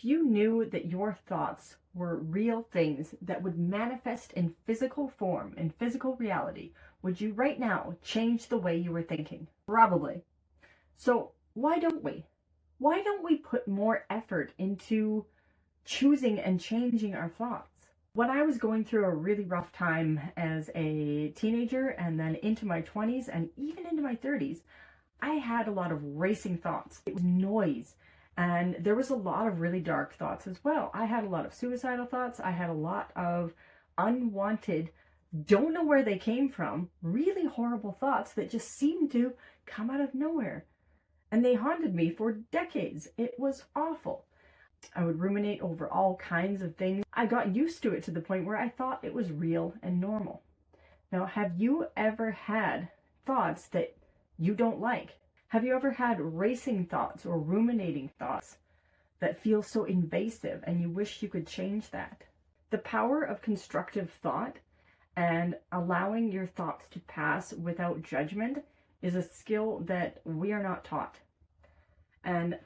If you knew that your thoughts were real things that would manifest in physical form, in physical reality, would you right now change the way you were thinking? Probably. So why don't we? Why don't we put more effort into choosing and changing our thoughts? When I was going through a really rough time as a teenager and then into my 20s and even into my 30s, I had a lot of racing thoughts. It was noise. And there was a lot of really dark thoughts as well. I had a lot of suicidal thoughts. I had a lot of unwanted, don't know where they came from, really horrible thoughts that just seemed to come out of nowhere. And they haunted me for decades. It was awful. I would ruminate over all kinds of things. I got used to it to the point where I thought it was real and normal. Now, have you ever had thoughts that you don't like? Have you ever had racing thoughts or ruminating thoughts that feel so invasive and you wish you could change that? The power of constructive thought and allowing your thoughts to pass without judgment is a skill that we are not taught. And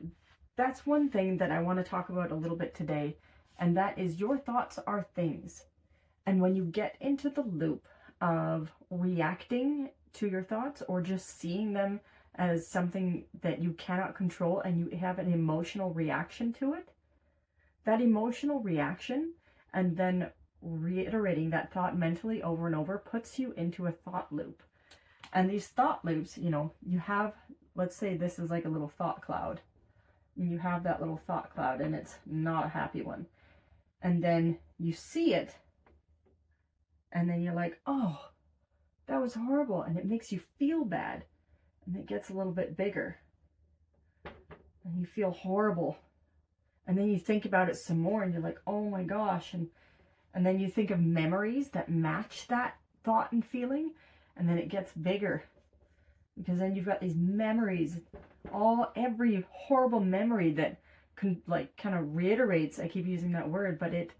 that's one thing that I want to talk about a little bit today, and that is your thoughts are things. And when you get into the loop of reacting to your thoughts or just seeing them as something that you cannot control and you have an emotional reaction to it, that emotional reaction and then reiterating that thought mentally over and over puts you into a thought loop. And these thought loops, you have, let's say this is like a little thought cloud. And you have that little thought cloud and it's not a happy one. And then you see it and then you're like, oh, that was horrible. And it makes you feel bad. And it gets a little bit bigger. And you feel horrible. And then you think about it some more and you're like, oh my gosh. And then you think of memories that match that thought and feeling. And then it gets bigger. Because then you've got these memories, every horrible memory that kind of reiterates. I keep using that word, but it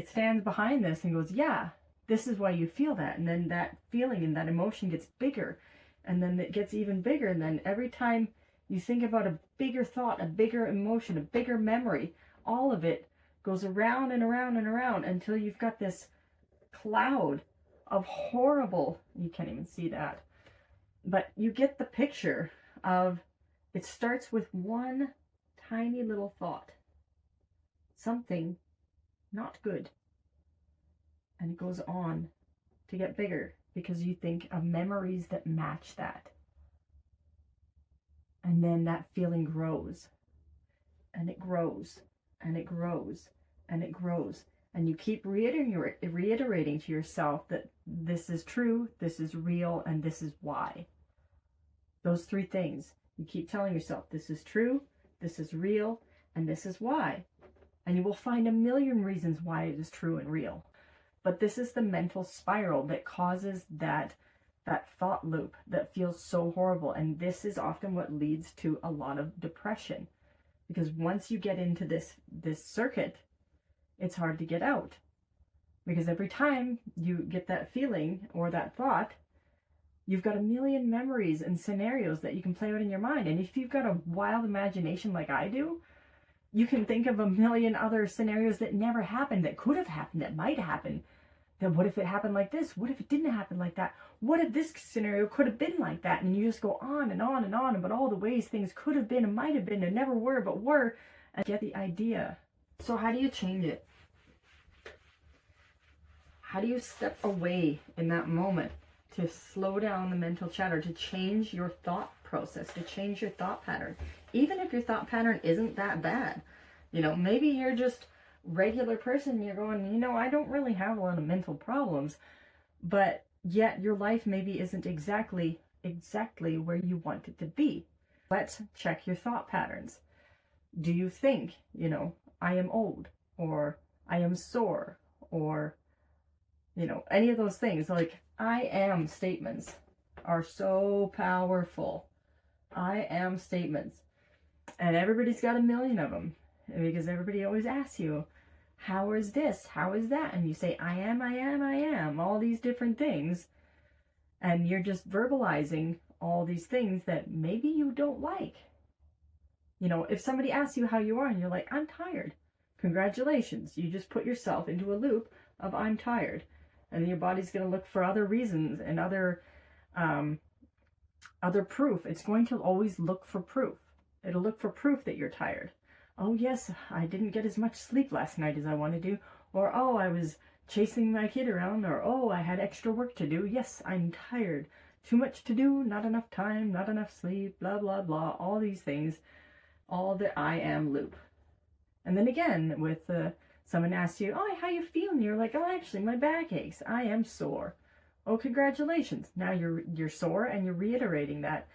stands behind this and goes, yeah, this is why you feel that. And then that feeling and that emotion gets bigger, and then it gets even bigger. And then every time you think about a bigger thought, a bigger emotion, a bigger memory, all of it goes around and around and around until you've got this cloud of horrible, you can't even see that, but you get the picture of, it starts with one tiny little thought, something not good, and it goes on to get bigger because you think of memories that match that, and then that feeling grows, and it grows, and it grows, and it grows. And you keep reiterating to yourself that this is true, this is real, and this is why. Those three things. You keep telling yourself, this is true, this is real, and this is why. And you will find a million reasons why it is true and real. But this is the mental spiral that causes that thought loop that feels so horrible. And this is often what leads to a lot of depression. Because once you get into this circuit, it's hard to get out, because every time you get that feeling or that thought, you've got a million memories and scenarios that you can play out in your mind. And if you've got a wild imagination like I do, you can think of a million other scenarios that never happened, that could have happened, that might happen. Then what if it happened like this? What if it didn't happen like that? What if this scenario could have been like that? And you just go on and on and on about all the ways things could have been and might have been and never were, but were, and get the idea. So how do you change it? How do you step away in that moment to slow down the mental chatter, to change your thought process, to change your thought pattern? Even if your thought pattern isn't that bad. Maybe you're just regular person, you're going, I don't really have a lot of mental problems, but yet your life maybe isn't exactly where you want it to be. Let's check your thought patterns. Do you think, I am old, or I am sore, or any of those things? Like, I am statements are so powerful. I am statements. And everybody's got a million of them, because everybody always asks you, how is this? How is that? And you say, I am, all these different things. And you're just verbalizing all these things that maybe you don't like. You know, if somebody asks you how you are and you're like, I'm tired, congratulations. You just put yourself into a loop of I'm tired. And then your body's going to look for other reasons and other proof. It's going to always look for proof. It'll look for proof that you're tired. Oh yes, I didn't get as much sleep last night as I wanted to. Or, oh, I was chasing my kid around. Or, oh, I had extra work to do. Yes, I'm tired. Too much to do, not enough time, not enough sleep, blah, blah, blah. All these things, all the I am loop. And then again, with someone asks you, oh, how you feeling? You're like, oh, actually, my back aches. I am sore. Oh, congratulations. Now you're sore and you're reiterating that.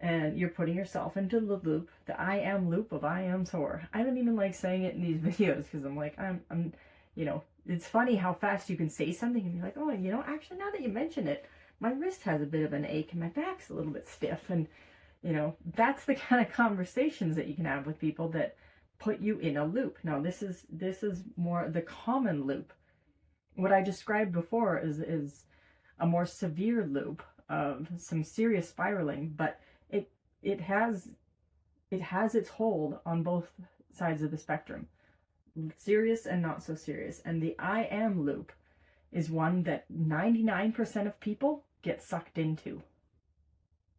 And you're putting yourself into the loop, the I am loop of I am sore. I don't even like saying it in these videos because I'm like, I'm, you know, it's funny how fast you can say something and be like, oh, you know, actually, now that you mention it, my wrist has a bit of an ache and my back's a little bit stiff. And, you know, that's the kind of conversations that you can have with people that put you in a loop. Now, this is more the common loop. What I described before is a more severe loop of some serious spiraling, but it has its hold on both sides of the spectrum, serious and not so serious. And the I am loop is one that 99% of people get sucked into.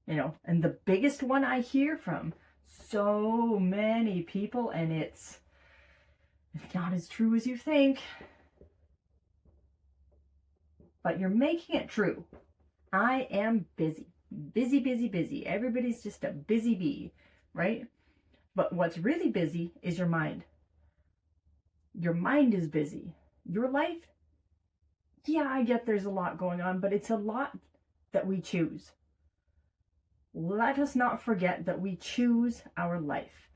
You know, and the biggest one I hear from so many people, and it's not as true as you think, but you're making it true. I am busy. Busy, busy, busy. Everybody's just a busy bee, right? But what's really busy is your mind. Your mind is busy. Your life, yeah, I get there's a lot going on, but it's a lot that we choose. Let us not forget that we choose our life.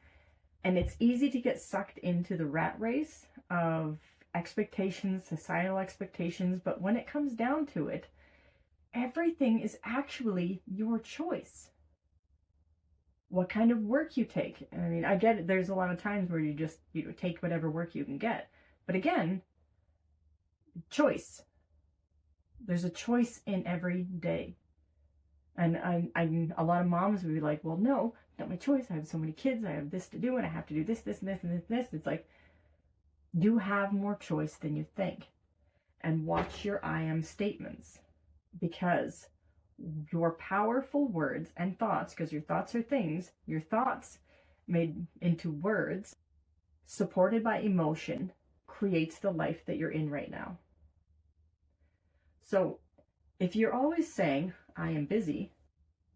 And it's easy to get sucked into the rat race of expectations, societal expectations, but when it comes down to it, everything is actually your choice. What kind of work you take. I mean, I get it. There's a lot of times where you just, take whatever work you can get. But again, choice. There's a choice in every day. And a lot of moms would be like, well, no, not my choice. I have so many kids. I have this to do, and I have to do this, this, and this, and this, and this. It's like, you have more choice than you think. And watch your I am statements. Because your powerful words and thoughts, because your thoughts are things, your thoughts made into words, supported by emotion, creates the life that you're in right now. So if you're always saying, I am busy,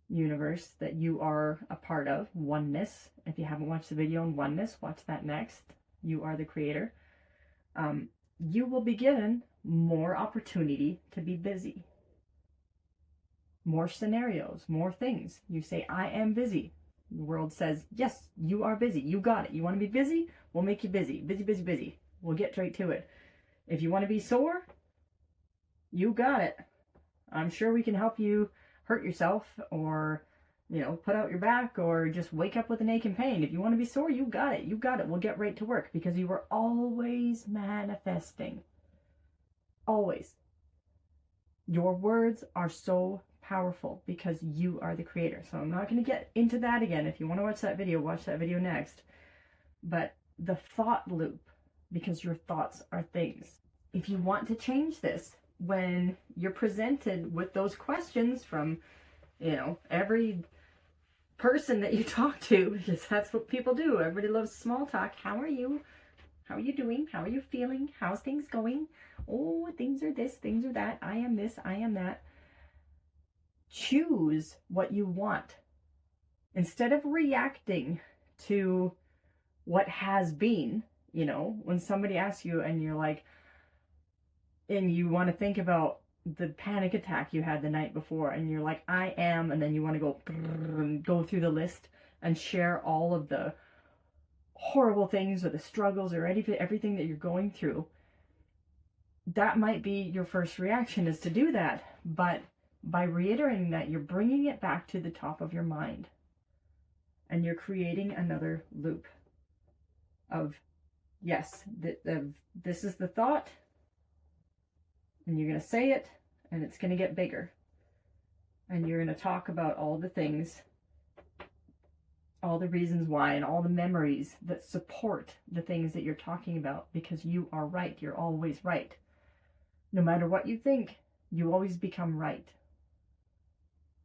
universe that you are a part of, oneness, if you haven't watched the video on oneness, watch that next. You are the creator. You will be given more opportunity to be busy. More scenarios, more things. You say, I am busy. The world says, yes, you are busy. You got it. You want to be busy? We'll make you busy. Busy, busy, busy. We'll get right to it. If you want to be sore, you got it. I'm sure we can help you hurt yourself or, put out your back or just wake up with an ache and pain. If you want to be sore, you got it. You got it. We'll get right to work because you were always manifesting. Always. Your words are so powerful because you are the creator. So I'm not going to get into that again. If you want to watch that video next. But the thought loop, because your thoughts are things. If you want to change this, when you're presented with those questions from, every person that you talk to, because that's what people do. Everybody loves small talk. How are you? How are you doing? How are you feeling? How's things going? Oh, things are this, things are that. I am this, I am that. Choose what you want. Instead of reacting to what has been, when somebody asks you and you're like, and you want to think about the panic attack you had the night before, and you're like, I am, and then you want to go through the list and share all of the horrible things or the struggles or everything that you're going through. That might be your first reaction, is to do that. But by reiterating that, you're bringing it back to the top of your mind. And you're creating another loop of, yes, this is the thought. And you're going to say it, and it's going to get bigger. And you're going to talk about all the things all the reasons why and all the memories that support the things that you're talking about, because you are right. You're always right. No matter what you think, you always become right.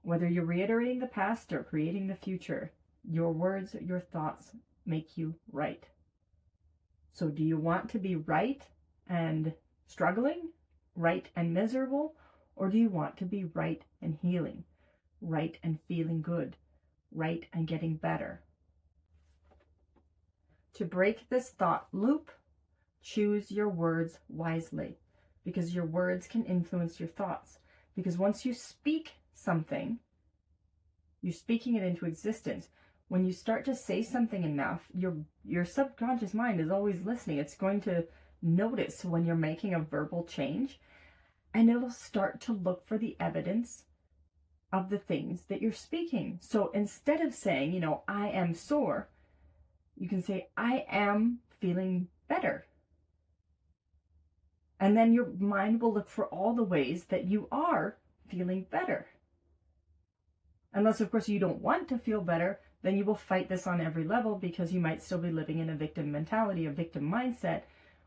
Whether you're reiterating the past or creating the future, your words, your thoughts make you right. So do you want to be right and struggling, right and miserable, or do you want to be right and healing, right and feeling good, right and getting better? To break this thought loop, choose your words wisely, because your words can influence your thoughts. Because once you speak something, you're speaking it into existence. When you start to say something enough, your subconscious mind is always listening. It's going to notice when you're making a verbal change, and it'll start to look for the evidence of the things that you're speaking. So instead of saying, I am sore, you can say, I am feeling better. And then your mind will look for all the ways that you are feeling better. Unless, of course, you don't want to feel better, then you will fight this on every level, because you might still be living in a victim mentality, a victim mindset,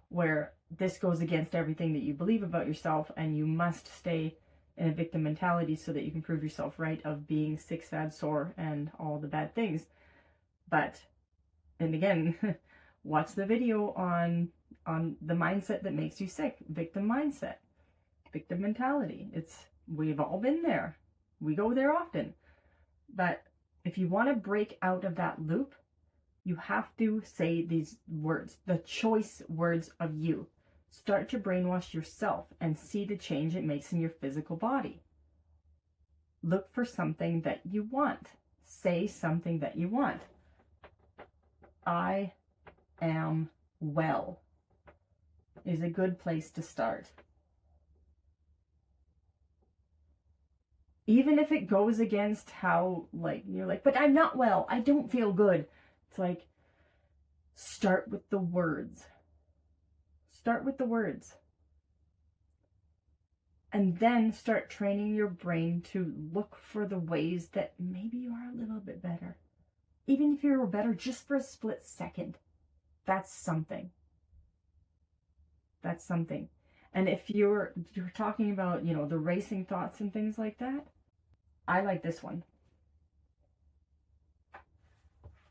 where this goes against everything that you believe about yourself, and you must stay in a victim mentality so that you can prove yourself right of being sick, sad, sore, and all the bad things. But, and again, watch the video on the mindset that makes you sick. Victim mindset, victim mentality. We've all been there. We go there often. But if you want to break out of that loop, you have to say these words, the choice words of you. Start to brainwash yourself and see the change it makes in your physical body. Look for something that you want. Say something that you want. I am well is a good place to start. Even if it goes against how, you're like, but I'm not well, I don't feel good. It's like, start with the words. Start with the words. And then start training your brain to look for the ways that maybe you are a little bit better. Even if you're better just for a split second, that's something. That's something. And if you're talking about, the racing thoughts and things like that, I like this one.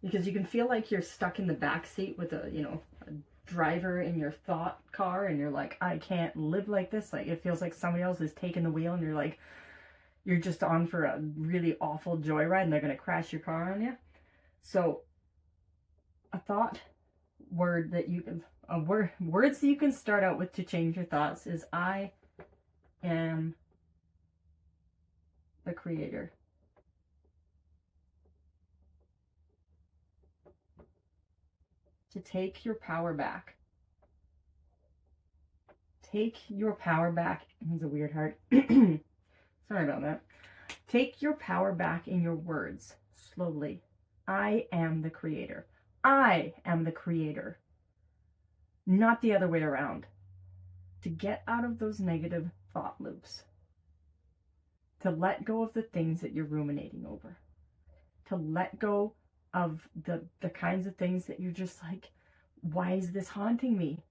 Because you can feel like you're stuck in the back seat with a driver in your thought car, and you're like, I can't live like this. Like, it feels like somebody else is taking the wheel, and you're like, you're just on for a really awful joyride, and they're going to crash your car on you. So a thought word that you can, words that you can start out with to change your thoughts is, I am the creator. To take your power back. Take your power back. It's a weird heart. Sorry about that. Take your power back in your words. Slowly. I am the creator. I am the creator. Not the other way around. To get out of those negative thought loops. To let go of the things that you're ruminating over. To let go of the kinds of things that you're just like, why is this haunting me?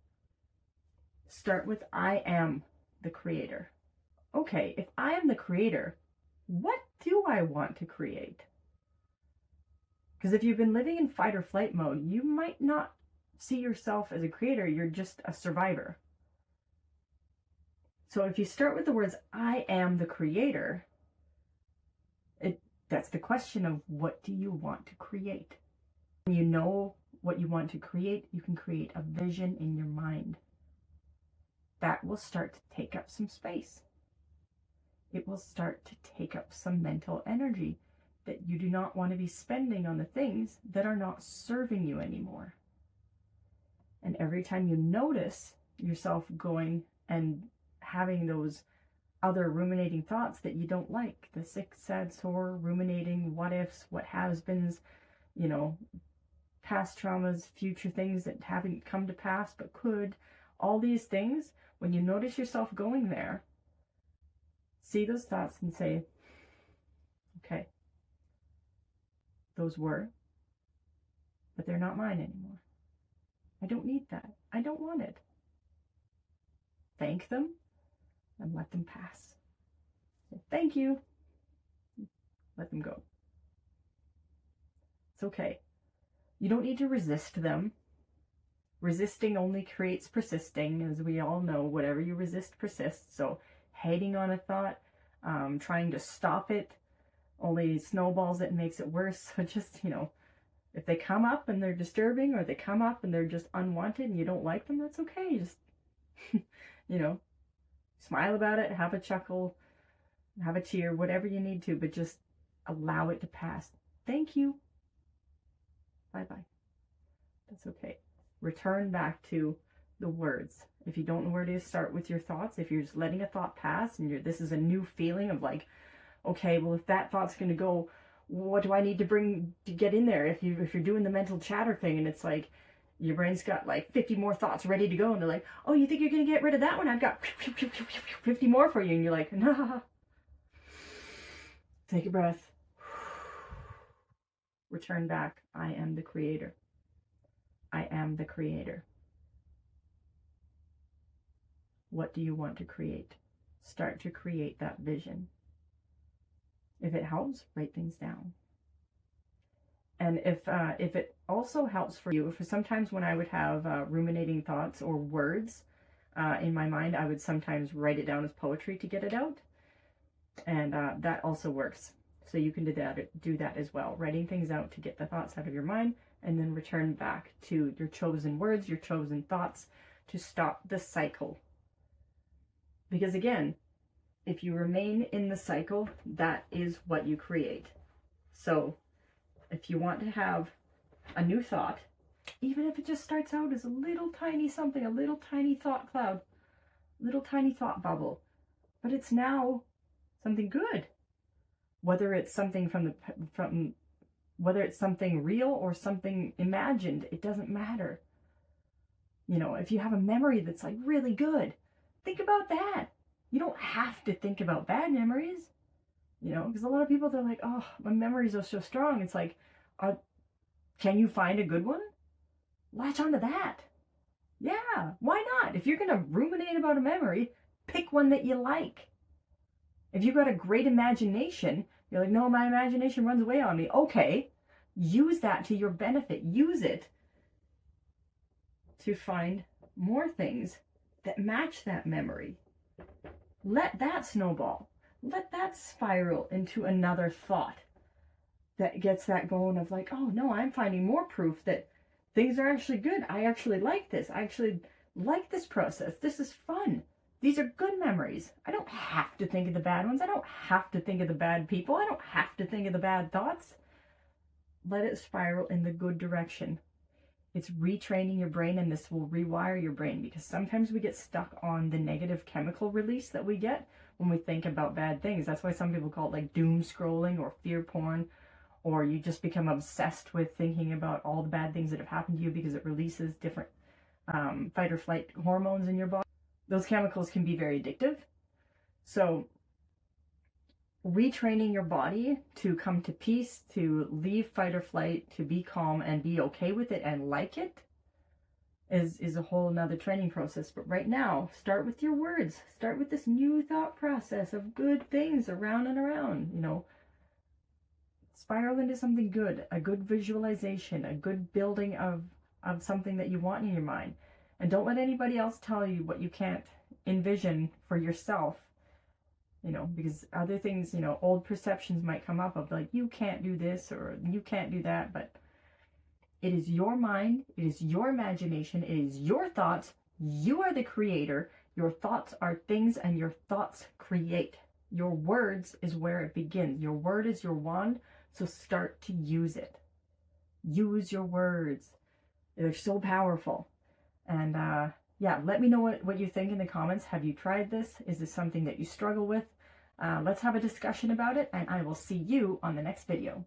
Start with, I am the creator. Okay, if I am the creator, what do I want to create? Because if you've been living in fight or flight mode, you might not see yourself as a creator, you're just a survivor. So if you start with the words, I am the creator, that's the question of, what do you want to create? When you know what you want to create, you can create a vision in your mind. That will start to take up some space. It will start to take up some mental energy that you do not want to be spending on the things that are not serving you anymore. And every time you notice yourself going and having those other ruminating thoughts that you don't like, the sick, sad, sore, ruminating, what ifs, what has-beens, past traumas, future things that haven't come to pass but could, all these things, when you notice yourself going there, see those thoughts and say, okay, those were, but they're not mine anymore. I don't need that. I don't want it. Thank them and let them pass. So thank you. Let them go. It's okay. You don't need to resist them. Resisting only creates persisting, as we all know. Whatever you resist persists. So hating on a thought, trying to stop it, only snowballs it and makes it worse. So just, if they come up and they're disturbing, or they come up and they're just unwanted and you don't like them, that's okay. Just, smile about it, have a chuckle, have a cheer, whatever you need to, but just allow it to pass. Thank you. Bye-bye. That's okay. Return back to the words. If you don't know where to start with your thoughts, if you're just letting a thought pass and this is a new feeling of like, okay, well, if that thought's going to go, what do I need to bring to get in there? If you're doing the mental chatter thing and it's like your brain's got like 50 more thoughts ready to go and they're like, oh, you think you're going to get rid of that one? I've got 50 more for you. And you're like, nah. Take a breath. Return back. I am the creator. I am the creator. What do you want to create? Start to create that vision. If it helps, write things down. And if it also helps for you, for sometimes when I would have ruminating thoughts or words in my mind, I would sometimes write it down as poetry to get it out. And that also works. So you can do that as well. Writing things out to get the thoughts out of your mind, and then return back to your chosen words, your chosen thoughts, to stop the cycle. Because again, if you remain in the cycle, that is what you create. So if you want to have a new thought, even if it just starts out as a little tiny something, a little tiny thought cloud, little tiny thought bubble, but it's now something good. Whether it's something whether it's something real or something imagined, it doesn't matter. If you have a memory that's like really good, think about that. You don't have to think about bad memories, because a lot of people, they're like, oh, my memories are so strong. It's like, can you find a good one? Latch onto that. Yeah, why not? If you're going to ruminate about a memory, pick one that you like. If you've got a great imagination, you're like, no, my imagination runs away on me. Okay, use that to your benefit. Use it to find more things that match that memory. Let that snowball. Let that spiral into another thought that gets that going of like, oh no, I'm finding more proof that things are actually good. I actually like this. I actually like this process. This is fun. These are good memories. I don't have to think of the bad ones. I don't have to think of the bad people. I don't have to think of the bad thoughts. Let it spiral in the good direction. It's retraining your brain, and this will rewire your brain, because sometimes we get stuck on the negative chemical release that we get when we think about bad things. That's why some people call it like doom scrolling or fear porn, or you just become obsessed with thinking about all the bad things that have happened to you because it releases different fight or flight hormones in your body. Those chemicals can be very addictive. So retraining your body to come to peace, to leave fight or flight, to be calm and be okay with it and like it is a whole nother training process. But right now, start with your words. Start with this new thought process of good things around and around, Spiral into something good, a good visualization, a good building of something that you want in your mind. And don't let anybody else tell you what you can't envision for yourself, because other things, old perceptions might come up of like, you can't do this or you can't do that. But it is your mind, it is your imagination, it is your thoughts. You are the creator. Your thoughts are things, and your thoughts create. Your words is where it begins. Your word is your wand, so start to use it. Use your words. They're so powerful. And yeah, let me know what you think in the comments. Have you tried this? Is this something that you struggle with? Let's have a discussion about it, and I will see you on the next video.